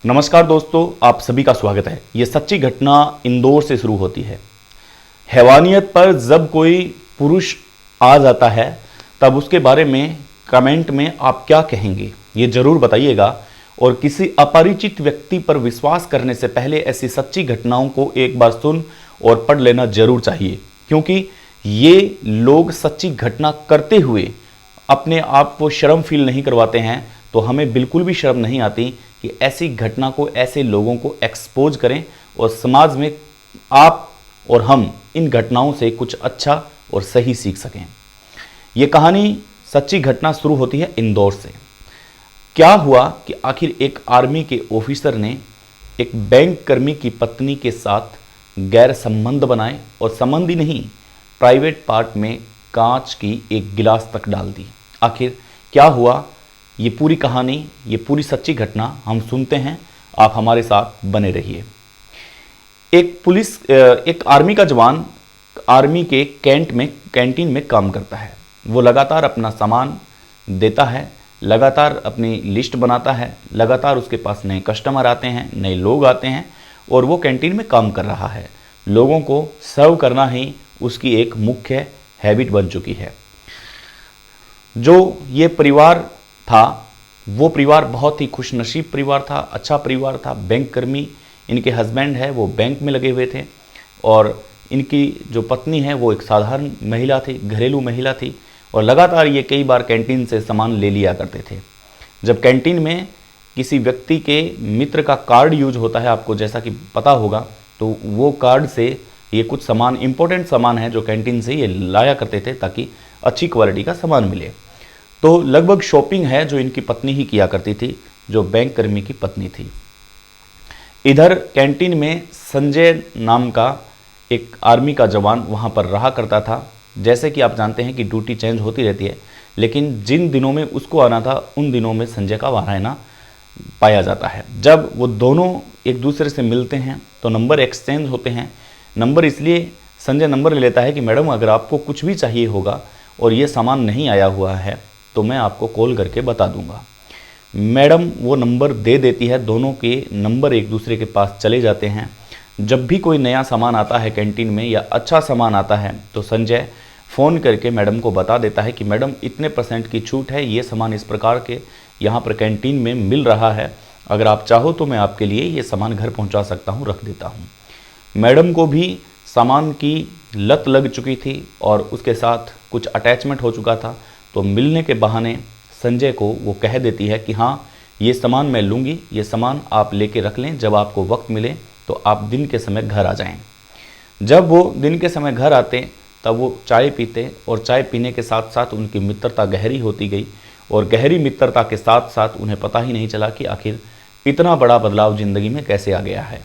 नमस्कार दोस्तों, आप सभी का स्वागत है। ये सच्ची घटना इंदौर से शुरू होती है। हैवानियत पर जब कोई पुरुष आ जाता है तब उसके बारे में कमेंट में आप क्या कहेंगे, ये जरूर बताइएगा। और किसी अपरिचित व्यक्ति पर विश्वास करने से पहले ऐसी सच्ची घटनाओं को एक बार सुन और पढ़ लेना जरूर चाहिए, क्योंकि ये लोग सच्ची घटना करते हुए अपने आप को शर्म फील नहीं करवाते हैं। तो हमें बिल्कुल भी शर्म नहीं आती कि ऐसी घटना को, ऐसे लोगों को एक्सपोज करें और समाज में आप और हम इन घटनाओं से कुछ अच्छा और सही सीख सकें। ये कहानी सच्ची घटना शुरू होती है इंदौर से। क्या हुआ कि आखिर एक आर्मी के ऑफिसर ने एक बैंक कर्मी की पत्नी के साथ गैर संबंध बनाए और संबंध ही नहीं, प्राइवेट पार्ट में कांच की एक गिलास तक डाल दी। आखिर क्या हुआ, ये पूरी कहानी, ये पूरी सच्ची घटना हम सुनते हैं। आप हमारे साथ बने रहिए। एक आर्मी का जवान आर्मी के कैंटीन में काम करता है। वो लगातार अपना सामान देता है, लगातार अपनी लिस्ट बनाता है, लगातार उसके पास नए कस्टमर आते हैं, नए लोग आते हैं और वो कैंटीन में काम कर रहा है। लोगों को सर्व करना ही उसकी एक मुख्य हैबिट बन चुकी है। जो ये परिवार था, वो परिवार बहुत ही खुशनसीब परिवार था, अच्छा परिवार था। बैंक कर्मी इनके हस्बैंड है, वो बैंक में लगे हुए थे और इनकी जो पत्नी है वो एक साधारण महिला थी, घरेलू महिला थी और लगातार ये कई बार कैंटीन से सामान ले लिया करते थे। जब कैंटीन में किसी व्यक्ति के मित्र का कार्ड यूज होता है, आपको जैसा कि पता होगा, तो वो कार्ड से ये कुछ सामान, इंपॉर्टेंट सामान है जो कैंटीन से ये लाया करते थे ताकि अच्छी क्वालिटी का सामान मिले। तो लगभग शॉपिंग है जो इनकी पत्नी ही किया करती थी, जो बैंक कर्मी की पत्नी थी। इधर कैंटीन में संजय नाम का एक आर्मी का जवान वहाँ पर रहा करता था। जैसे कि आप जानते हैं कि ड्यूटी चेंज होती रहती है, लेकिन जिन दिनों में उसको आना था उन दिनों में संजय का वहाँ रहना पाया जाता है। जब वो दोनों एक दूसरे से मिलते हैं तो नंबर एक्सचेंज होते हैं। नंबर इसलिए संजय नंबर ले लेता है कि मैडम, अगर आपको कुछ भी चाहिए होगा और ये सामान नहीं आया हुआ है तो मैं आपको कॉल करके बता दूंगा। मैडम वो नंबर दे देती है, दोनों के नंबर एक दूसरे के पास चले जाते हैं। जब भी कोई नया सामान आता है कैंटीन में या अच्छा सामान आता है तो संजय फ़ोन करके मैडम को बता देता है कि मैडम इतने % की छूट है, ये सामान इस प्रकार के यहाँ पर कैंटीन में मिल रहा है, अगर आप चाहो तो मैं आपके लिए ये सामान घर पहुँचा सकता हूँ, रख देता हूँ। मैडम को भी सामान की लत लग चुकी थी और उसके साथ कुछ अटैचमेंट हो चुका था, तो मिलने के बहाने संजय को वो कह देती है कि हाँ, ये सामान मैं लूँगी, ये सामान आप लेके रख लें, जब आपको वक्त मिले तो आप दिन के समय घर आ जाएं। जब वो दिन के समय घर आते तब वो चाय पीते और चाय पीने के साथ साथ उनकी मित्रता गहरी होती गई और गहरी मित्रता के साथ साथ उन्हें पता ही नहीं चला कि आखिर इतना बड़ा बदलाव ज़िंदगी में कैसे आ गया है।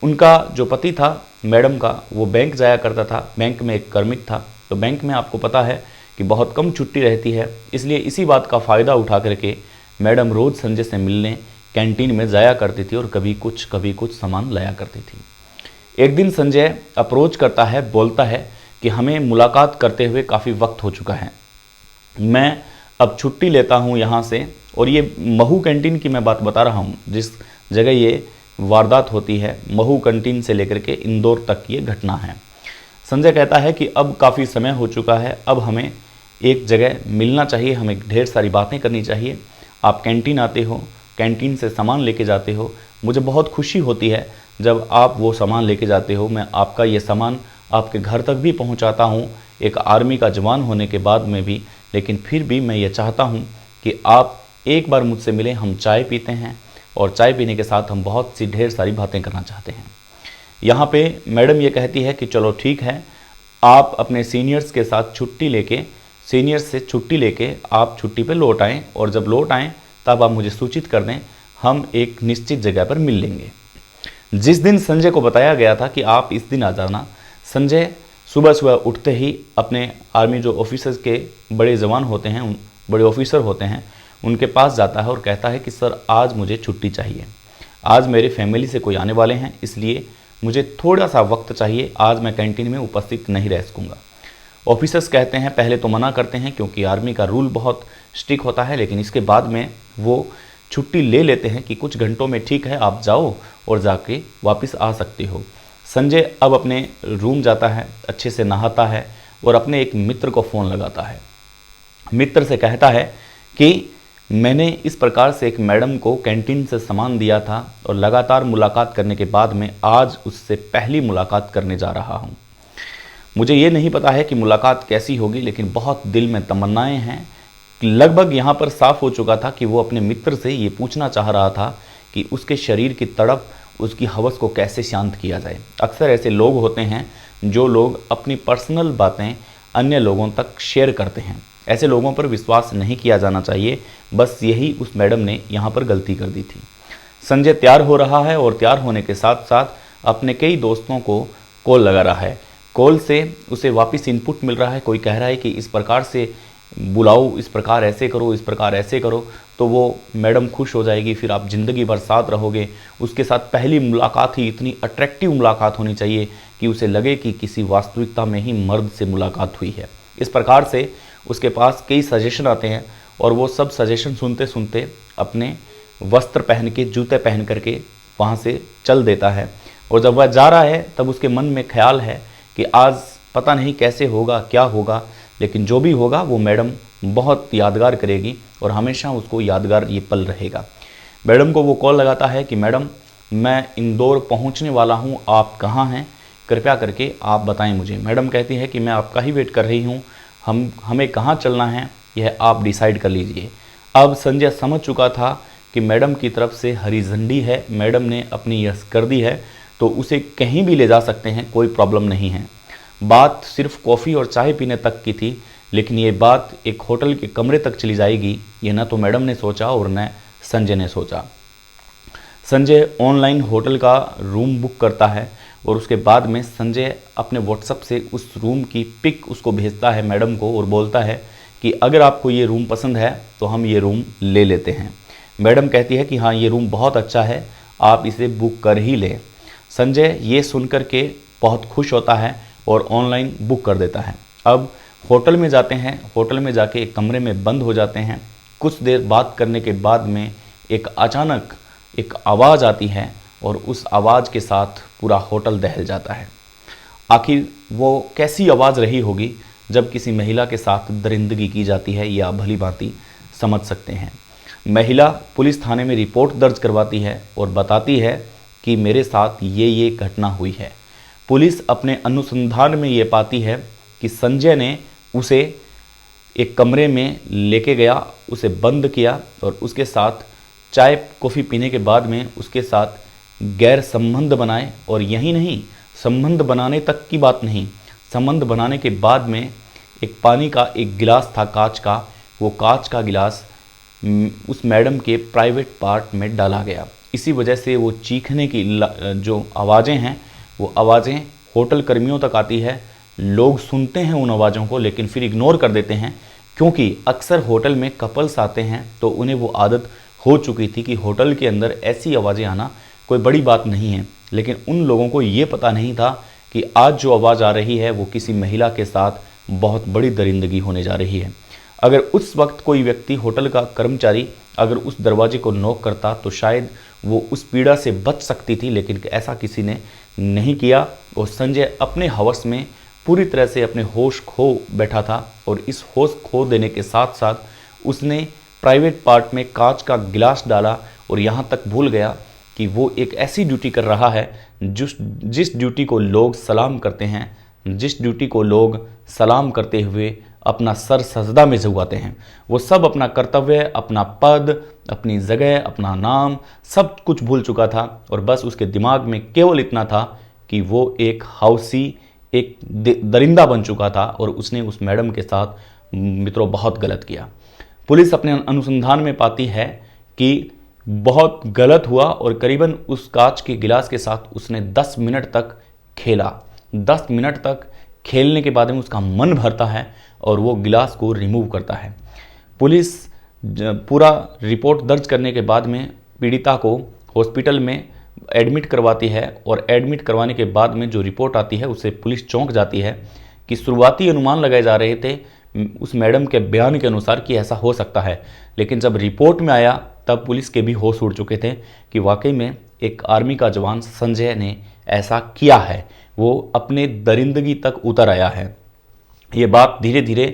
उनका जो पति था मैडम का, वो बैंक जाया करता था, बैंक में एक कर्मिक था। तो बैंक में आपको पता है कि बहुत कम छुट्टी रहती है, इसलिए इसी बात का फ़ायदा उठा करके मैडम रोज़ संजय से मिलने कैंटीन में जाया करती थी और कभी कुछ सामान लाया करती थी। एक दिन संजय अप्रोच करता है, बोलता है कि हमें मुलाकात करते हुए काफ़ी वक्त हो चुका है, मैं अब छुट्टी लेता हूँ यहाँ से। और ये महू कैंटीन की मैं बात बता रहा हूँ, जिस जगह ये वारदात होती है, महू कैंटीन से लेकर के इंदौर तक ये घटना है। संजय कहता है कि अब काफ़ी समय हो चुका है, अब हमें एक जगह मिलना चाहिए, हमें ढेर सारी बातें करनी चाहिए। आप कैंटीन आते हो, कैंटीन से सामान लेके जाते हो, मुझे बहुत खुशी होती है जब आप वो सामान लेके जाते हो। मैं आपका ये सामान आपके घर तक भी पहुंचाता हूं, एक आर्मी का जवान होने के बाद में भी, लेकिन फिर भी मैं ये चाहता हूं कि आप एक बार मुझसे मिलें। हम चाय पीते हैं और चाय पीने के साथ हम बहुत सी ढेर सारी बातें करना चाहते हैं। यहाँ पे मैडम ये कहती है कि चलो ठीक है, आप अपने सीनियर्स के साथ छुट्टी लेके, सीनियर्स से छुट्टी लेके आप छुट्टी पे लौट आएँ और जब लौट आएँ तब आप मुझे सूचित कर दें, हम एक निश्चित जगह पर मिल लेंगे। जिस दिन संजय को बताया गया था कि आप इस दिन आ जाना, संजय सुबह सुबह उठते ही अपने आर्मी जो ऑफिसर्स के बड़े जवान होते हैं, बड़े ऑफिसर होते हैं, उनके पास जाता है और कहता है कि सर आज मुझे छुट्टी चाहिए, आज मेरे फैमिली से कोई आने वाले हैं, इसलिए मुझे थोड़ा सा वक्त चाहिए, आज मैं कैंटीन में उपस्थित नहीं रह सकूँगा। ऑफिसर्स कहते हैं, पहले तो मना करते हैं क्योंकि आर्मी का रूल बहुत स्ट्रिक्ट होता है, लेकिन इसके बाद में वो छुट्टी ले लेते हैं कि कुछ घंटों में ठीक है, आप जाओ और जाके वापस आ सकते हो। संजय अब अपने रूम जाता है, अच्छे से नहाता है और अपने एक मित्र को फ़ोन लगाता है। मित्र से कहता है कि मैंने इस प्रकार से एक मैडम को कैंटीन से सामान दिया था और लगातार मुलाकात करने के बाद मैं आज उससे पहली मुलाकात करने जा रहा हूँ। मुझे ये नहीं पता है कि मुलाकात कैसी होगी, लेकिन बहुत दिल में तमन्नाएं हैं। लगभग यहाँ पर साफ हो चुका था कि वो अपने मित्र से ये पूछना चाह रहा था कि उसके शरीर की तड़प, उसकी हवस को कैसे शांत किया जाए। अक्सर ऐसे लोग होते हैं जो लोग अपनी पर्सनल बातें अन्य लोगों तक शेयर करते हैं। ऐसे लोगों पर विश्वास नहीं किया जाना चाहिए। बस यही उस मैडम ने यहाँ पर गलती कर दी थी। संजय तैयार हो रहा है और तैयार होने के साथ साथ अपने कई दोस्तों को कॉल लगा रहा है। कॉल से उसे वापस इनपुट मिल रहा है। कोई कह रहा है कि इस प्रकार से बुलाओ, इस प्रकार ऐसे करो, इस प्रकार ऐसे करो, तो वो मैडम खुश हो जाएगी, फिर आप ज़िंदगी भर साथ रहोगे। उसके साथ पहली मुलाकात ही इतनी अट्रैक्टिव मुलाकात होनी चाहिए कि उसे लगे कि किसी वास्तविकता में ही मर्द से मुलाकात हुई है। इस प्रकार से उसके पास कई सजेशन आते हैं और वो सब सजेशन सुनते सुनते अपने वस्त्र पहन के, जूते पहन करके वहाँ से चल देता है। और जब वह जा रहा है तब उसके मन में ख्याल है कि आज पता नहीं कैसे होगा, क्या होगा, लेकिन जो भी होगा वो मैडम बहुत यादगार करेगी और हमेशा उसको यादगार ये पल रहेगा। मैडम को वो कॉल लगाता है कि मैडम, मैं इंदौर पहुंचने वाला हूं, आप कहाँ हैं, कृपया करके आप बताएं मुझे। मैडम कहती है कि मैं आपका ही वेट कर रही हूं, हमें कहाँ चलना है यह आप डिसाइड कर लीजिए। अब संजय समझ चुका था कि मैडम की तरफ से हरी झंडी है, मैडम ने अपनी यस कर दी है, तो उसे कहीं भी ले जा सकते हैं, कोई प्रॉब्लम नहीं है। बात सिर्फ कॉफ़ी और चाय पीने तक की थी, लेकिन ये बात एक होटल के कमरे तक चली जाएगी, ये न तो मैडम ने सोचा और न संजय ने सोचा। संजय ऑनलाइन होटल का रूम बुक करता है और उसके बाद में संजय अपने व्हाट्सएप से उस रूम की पिक उसको भेजता है मैडम को और बोलता है कि अगर आपको ये रूम पसंद है तो हम ये रूम ले लेते हैं। मैडम कहती है कि हाँ, ये रूम बहुत अच्छा है, आप इसे बुक कर ही लें। संजय ये सुनकर के बहुत खुश होता है और ऑनलाइन बुक कर देता है। अब होटल में जाते हैं, होटल में जाके एक कमरे में बंद हो जाते हैं। कुछ देर बात करने के बाद में एक अचानक एक आवाज़ आती है और उस आवाज़ के साथ पूरा होटल दहल जाता है। आखिर वो कैसी आवाज़ रही होगी जब किसी महिला के साथ दरिंदगी की जाती है, या भली भांति समझ सकते हैं। महिला पुलिस थाने में रिपोर्ट दर्ज करवाती है और बताती है कि मेरे साथ ये घटना हुई है। पुलिस अपने अनुसंधान में ये पाती है कि संजय ने उसे एक कमरे में लेके गया, उसे बंद किया और उसके साथ चाय कॉफ़ी पीने के बाद में उसके साथ गैर संबंध बनाए। और यही नहीं, संबंध बनाने तक की बात नहीं, संबंध बनाने के बाद में एक पानी का एक गिलास था कांच का, वो कांच का गिलास उस मैडम के प्राइवेट पार्ट में डाला गया। इसी वजह से वो चीखने की जो आवाज़ें हैं वो आवाज़ें होटल कर्मियों तक आती है। लोग सुनते हैं उन आवाज़ों को, लेकिन फिर इग्नोर कर देते हैं, क्योंकि अक्सर होटल में कपल्स आते हैं तो उन्हें वो आदत हो चुकी थी कि होटल के अंदर ऐसी आवाज़ें आना कोई बड़ी बात नहीं है। लेकिन उन लोगों को ये पता नहीं था कि आज जो आवाज़ आ रही है वो किसी महिला के साथ बहुत बड़ी दरिंदगी होने जा रही है। अगर उस वक्त कोई व्यक्ति, होटल का कर्मचारी अगर उस दरवाजे को नॉक करता तो शायद वो उस पीड़ा से बच सकती थी, लेकिन ऐसा किसी ने नहीं किया। और संजय अपने हवस में पूरी तरह से अपने होश खो बैठा था और इस होश खो देने के साथ साथ उसने प्राइवेट पार्ट में कांच का गिलास डाला और यहाँ तक भूल गया कि वो एक ऐसी ड्यूटी कर रहा है जिस ड्यूटी को लोग सलाम करते हैं, जिस ड्यूटी को लोग सलाम करते हुए अपना सर सजदा में झुकाते हैं। वो सब अपना कर्तव्य, अपना पद, अपनी जगह, अपना नाम सब कुछ भूल चुका था और बस उसके दिमाग में केवल इतना था कि वो एक हाउसी, एक दरिंदा बन चुका था और उसने उस मैडम के साथ मित्रों बहुत गलत किया। पुलिस अपने अनुसंधान में पाती है कि बहुत गलत हुआ और करीबन उस कांच के गिलास के साथ उसने 10 मिनट तक खेला। 10 मिनट तक खेलने के बाद में उसका मन भरता है और वो गिलास को रिमूव करता है। पुलिस पूरा रिपोर्ट दर्ज करने के बाद में पीड़िता को हॉस्पिटल में एडमिट करवाती है और एडमिट करवाने के बाद में जो रिपोर्ट आती है उससे पुलिस चौंक जाती है कि शुरुआती अनुमान लगाए जा रहे थे उस मैडम के बयान के अनुसार कि ऐसा हो सकता है, लेकिन जब रिपोर्ट में आया तब पुलिस के भी होश उड़ चुके थे कि वाकई में एक आर्मी का जवान संजय ने ऐसा किया है, वो अपने दरिंदगी तक उतर आया है। ये बात धीरे धीरे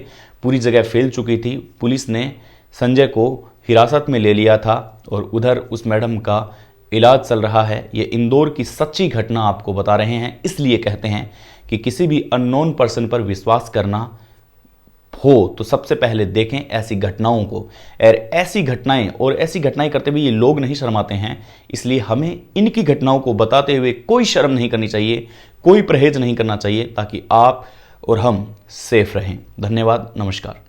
पूरी जगह फैल चुकी थी। पुलिस ने संजय को हिरासत में ले लिया था और उधर उस मैडम का इलाज चल रहा है। ये इंदौर की सच्ची घटना आपको बता रहे हैं। इसलिए कहते हैं कि किसी भी अननोन पर्सन पर विश्वास करना हो तो सबसे पहले देखें ऐसी घटनाओं को। और ऐसी घटनाएं करते हुए ये लोग नहीं शर्माते हैं, इसलिए हमें इनकी घटनाओं को बताते हुए कोई शर्म नहीं करनी चाहिए, कोई परहेज नहीं करना चाहिए, ताकि आप और हम सेफ रहें। धन्यवाद, नमस्कार।